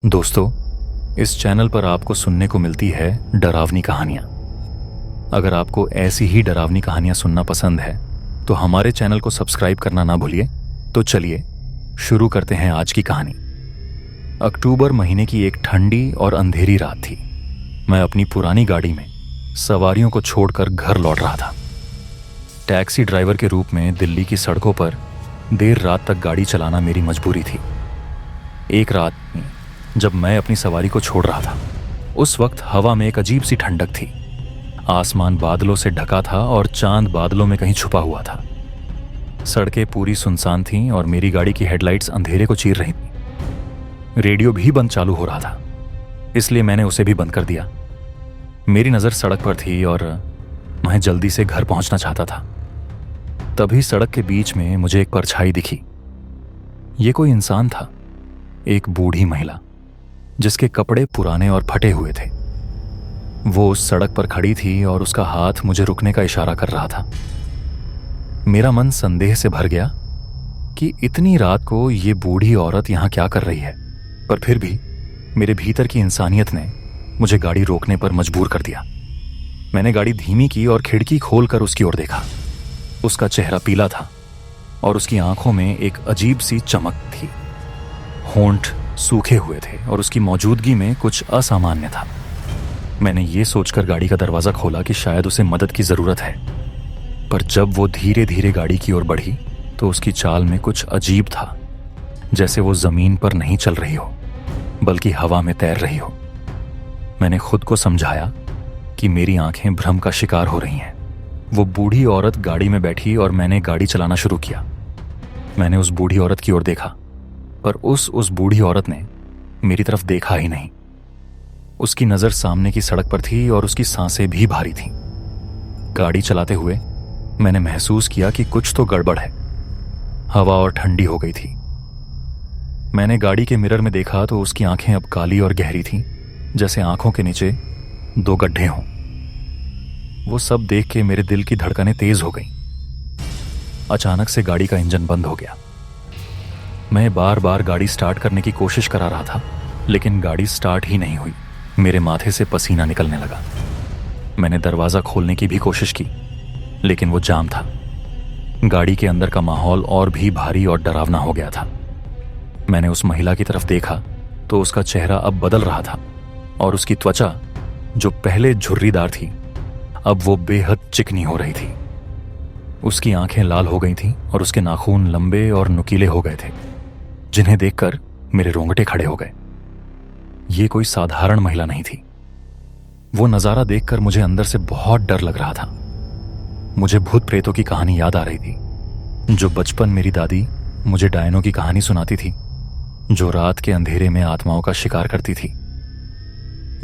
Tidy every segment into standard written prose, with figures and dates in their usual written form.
दोस्तों, इस चैनल पर आपको सुनने को मिलती है डरावनी कहानियाँ। अगर आपको ऐसी ही डरावनी कहानियाँ सुनना पसंद है तो हमारे चैनल को सब्सक्राइब करना ना भूलिए। तो चलिए शुरू करते हैं आज की कहानी। अक्टूबर महीने की एक ठंडी और अंधेरी रात थी। मैं अपनी पुरानी गाड़ी में सवारियों को छोड़कर घर लौट रहा था। टैक्सी ड्राइवर के रूप में दिल्ली की सड़कों पर देर रात तक गाड़ी चलाना मेरी मजबूरी थी। एक रात में जब मैं अपनी सवारी को छोड़ रहा था, उस वक्त हवा में एक अजीब सी ठंडक थी। आसमान बादलों से ढका था और चांद बादलों में कहीं छुपा हुआ था। सड़कें पूरी सुनसान थीं और मेरी गाड़ी की हेडलाइट्स अंधेरे को चीर रही थीं। रेडियो भी बंद चालू हो रहा था, इसलिए मैंने उसे भी बंद कर दिया। मेरी नज़र सड़क पर थी और मैं जल्दी से घर पहुंचना चाहता था। तभी सड़क के बीच में मुझे एक परछाई दिखी। ये कोई इंसान था, एक बूढ़ी महिला जिसके कपड़े पुराने और फटे हुए थे। वो उस सड़क पर खड़ी थी और उसका हाथ मुझे रुकने का इशारा कर रहा था। मेरा मन संदेह से भर गया कि इतनी रात को ये बूढ़ी औरत यहां क्या कर रही है, पर फिर भी मेरे भीतर की इंसानियत ने मुझे गाड़ी रोकने पर मजबूर कर दिया। मैंने गाड़ी धीमी की और खिड़की खोलकर उसकी ओर देखा। उसका चेहरा पीला था और उसकी आंखों में एक अजीब सी चमक थी। होंठ सूखे हुए थे और उसकी मौजूदगी में कुछ असामान्य था। मैंने ये सोचकर गाड़ी का दरवाजा खोला कि शायद उसे मदद की जरूरत है, पर जब वो धीरे धीरे गाड़ी की ओर बढ़ी तो उसकी चाल में कुछ अजीब था, जैसे वो जमीन पर नहीं चल रही हो बल्कि हवा में तैर रही हो। मैंने खुद को समझाया कि मेरी आंखें भ्रम का शिकार हो रही हैं। वो बूढ़ी औरत गाड़ी में बैठी और मैंने गाड़ी चलाना शुरू किया। मैंने उस बूढ़ी औरत की ओर देखा, पर उस बूढ़ी औरत ने मेरी तरफ देखा ही नहीं। उसकी नजर सामने की सड़क पर थी और उसकी सांसें भी भारी थीं। गाड़ी चलाते हुए मैंने महसूस किया कि कुछ तो गड़बड़ है। हवा और ठंडी हो गई थी। मैंने गाड़ी के मिरर में देखा तो उसकी आंखें अब काली और गहरी थीं, जैसे आंखों के नीचे दो गड्ढे हों। वो सब देख के मेरे दिल की धड़कनें तेज हो गईं। अचानक से गाड़ी का इंजन बंद हो गया। मैं बार बार गाड़ी स्टार्ट करने की कोशिश करा रहा था, लेकिन गाड़ी स्टार्ट ही नहीं हुई। मेरे माथे से पसीना निकलने लगा। मैंने दरवाज़ा खोलने की भी कोशिश की, लेकिन वो जाम था। गाड़ी के अंदर का माहौल और भी भारी और डरावना हो गया था। मैंने उस महिला की तरफ देखा तो उसका चेहरा अब बदल रहा था और उसकी त्वचा, जो पहले झुर्रीदार थी, अब वो बेहद चिकनी हो रही थी। उसकी आंखें लाल हो गई थीं और उसके नाखून लंबे और नुकीले हो गए थे, जिन्हें देखकर मेरे रोंगटे खड़े हो गए। ये कोई साधारण महिला नहीं थी। वो नजारा देखकर मुझे अंदर से बहुत डर लग रहा था। मुझे भूत प्रेतों की कहानी याद आ रही थी, जो बचपन मेरी दादी मुझे डायनों की कहानी सुनाती थी, जो रात के अंधेरे में आत्माओं का शिकार करती थी।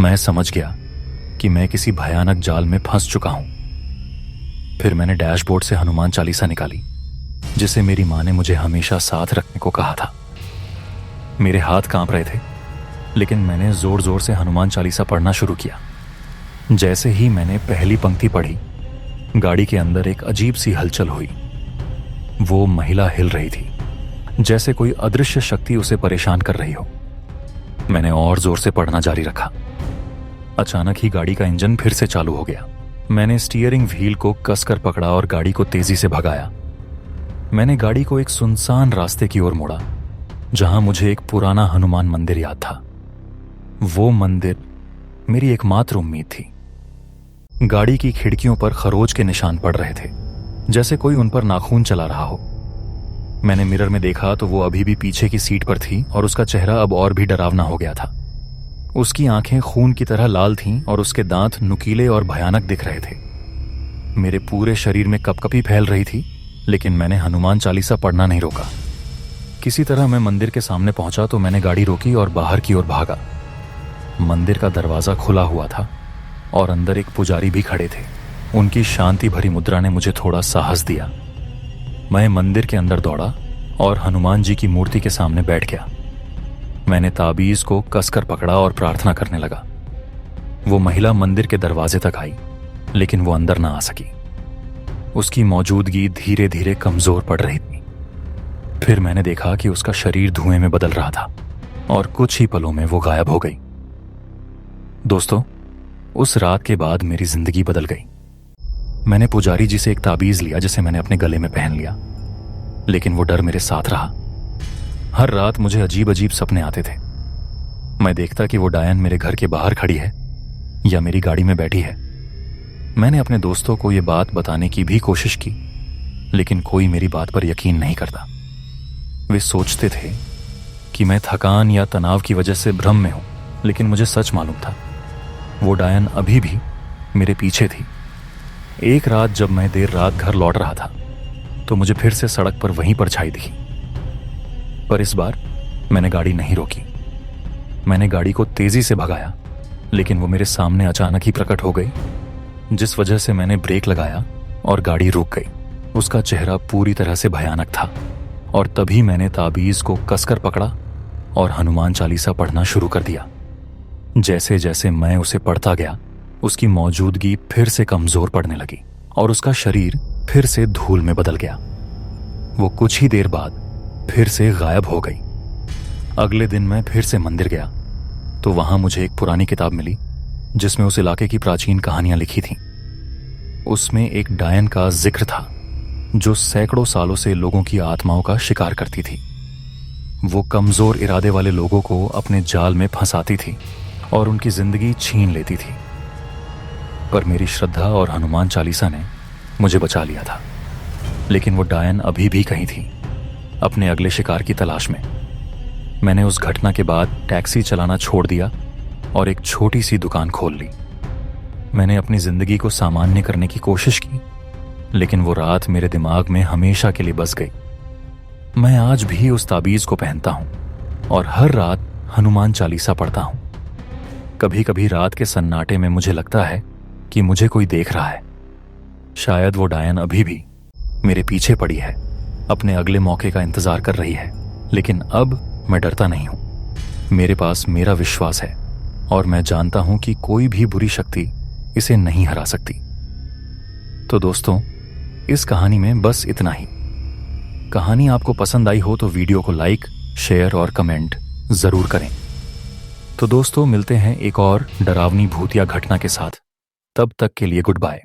मैं समझ गया कि मैं किसी भयानक जाल में फंस चुका हूं। फिर मैंने डैशबोर्ड से हनुमान चालीसा निकाली, जिसे मेरी मां ने मुझे हमेशा साथ रखने को कहा था। मेरे हाथ कांप रहे थे, लेकिन मैंने जोर जोर से हनुमान चालीसा पढ़ना शुरू किया। जैसे ही मैंने पहली पंक्ति पढ़ी, गाड़ी के अंदर एक अजीब सी हलचल हुई। वो महिला हिल रही थी, जैसे कोई अदृश्य शक्ति उसे परेशान कर रही हो। मैंने और जोर से पढ़ना जारी रखा। अचानक ही गाड़ी का इंजन फिर से चालू हो गया। मैंने स्टीयरिंग व्हील को कसकर पकड़ा और गाड़ी को तेजी से भगाया। मैंने गाड़ी को एक सुनसान रास्ते की ओर मोड़ा, जहां मुझे एक पुराना हनुमान मंदिर याद था। वो मंदिर मेरी एकमात्र उम्मीद थी। गाड़ी की खिड़कियों पर खरोच के निशान पड़ रहे थे, जैसे कोई उन पर नाखून चला रहा हो। मैंने मिरर में देखा तो वो अभी भी पीछे की सीट पर थी और उसका चेहरा अब और भी डरावना हो गया था। उसकी आंखें खून की तरह लाल थीं और उसके दांत नुकीले और भयानक दिख रहे थे। मेरे पूरे शरीर में कपकपी फैल रही थी, लेकिन मैंने हनुमान चालीसा पढ़ना नहीं रोका। किसी तरह मैं मंदिर के सामने पहुंचा तो मैंने गाड़ी रोकी और बाहर की ओर भागा। मंदिर का दरवाजा खुला हुआ था और अंदर एक पुजारी भी खड़े थे। उनकी शांति भरी मुद्रा ने मुझे थोड़ा साहस दिया। मैं मंदिर के अंदर दौड़ा और हनुमान जी की मूर्ति के सामने बैठ गया। मैंने ताबीज को कसकर पकड़ा और प्रार्थना करने लगा। वो महिला मंदिर के दरवाजे तक आई, लेकिन वो अंदर ना आ सकी। उसकी मौजूदगी धीरे धीरे कमजोर पड़ रही थी। फिर मैंने देखा कि उसका शरीर धुएं में बदल रहा था और कुछ ही पलों में वो गायब हो गई। दोस्तों, उस रात के बाद मेरी जिंदगी बदल गई। मैंने पुजारी जी से एक ताबीज लिया जिसे मैंने अपने गले में पहन लिया, लेकिन वो डर मेरे साथ रहा। हर रात मुझे अजीब अजीब सपने आते थे। मैं देखता कि वो डायन मेरे घर के बाहर खड़ी है या मेरी गाड़ी में बैठी है। मैंने अपने दोस्तों को ये बात बताने की भी कोशिश की, लेकिन कोई मेरी बात पर यकीन नहीं करता। वे सोचते थे कि मैं थकान या तनाव की वजह से भ्रम में हूं, लेकिन मुझे सच मालूम था, वो डायन अभी भी मेरे पीछे थी। एक रात जब मैं देर रात घर लौट रहा था तो मुझे फिर से सड़क पर वहीं परछाई दिखी, पर इस बार मैंने गाड़ी नहीं रोकी। मैंने गाड़ी को तेजी से भगाया, लेकिन वो मेरे सामने अचानक ही प्रकट हो गई, जिस वजह से मैंने ब्रेक लगाया और गाड़ी रुक गई। उसका चेहरा पूरी तरह से भयानक था और तभी मैंने ताबीज को कसकर पकड़ा और हनुमान चालीसा पढ़ना शुरू कर दिया। जैसे जैसे मैं उसे पढ़ता गया, उसकी मौजूदगी फिर से कमजोर पड़ने लगी और उसका शरीर फिर से धूल में बदल गया। वो कुछ ही देर बाद फिर से गायब हो गई। अगले दिन मैं फिर से मंदिर गया तो वहां मुझे एक पुरानी किताब मिली जिसमें उस इलाके की प्राचीन कहानियां लिखी थीं। उसमें एक डायन का जिक्र था जो सैकड़ों सालों से लोगों की आत्माओं का शिकार करती थी। वो कमजोर इरादे वाले लोगों को अपने जाल में फंसाती थी और उनकी जिंदगी छीन लेती थी। पर मेरी श्रद्धा और हनुमान चालीसा ने मुझे बचा लिया था। लेकिन वो डायन अभी भी कहीं थी, अपने अगले शिकार की तलाश में। मैंने उस घटना के बाद टैक्सी चलाना छोड़ दिया और एक छोटी सी दुकान खोल ली। मैंने अपनी जिंदगी को सामान्य करने की कोशिश की, लेकिन वो रात मेरे दिमाग में हमेशा के लिए बस गई। मैं आज भी उस ताबीज को पहनता हूं और हर रात हनुमान चालीसा पढ़ता हूं। कभी कभी रात के सन्नाटे में मुझे लगता है कि मुझे कोई देख रहा है। शायद वो डायन अभी भी मेरे पीछे पड़ी है, अपने अगले मौके का इंतजार कर रही है। लेकिन अब मैं डरता नहीं हूं। मेरे पास मेरा विश्वास है और मैं जानता हूं कि कोई भी बुरी शक्ति इसे नहीं हरा सकती। तो दोस्तों, इस कहानी में बस इतना ही। कहानी आपको पसंद आई हो तो वीडियो को लाइक, शेयर और कमेंट जरूर करें। तो दोस्तों, मिलते हैं एक और डरावनी भूतिया घटना के साथ। तब तक के लिए गुड बाय।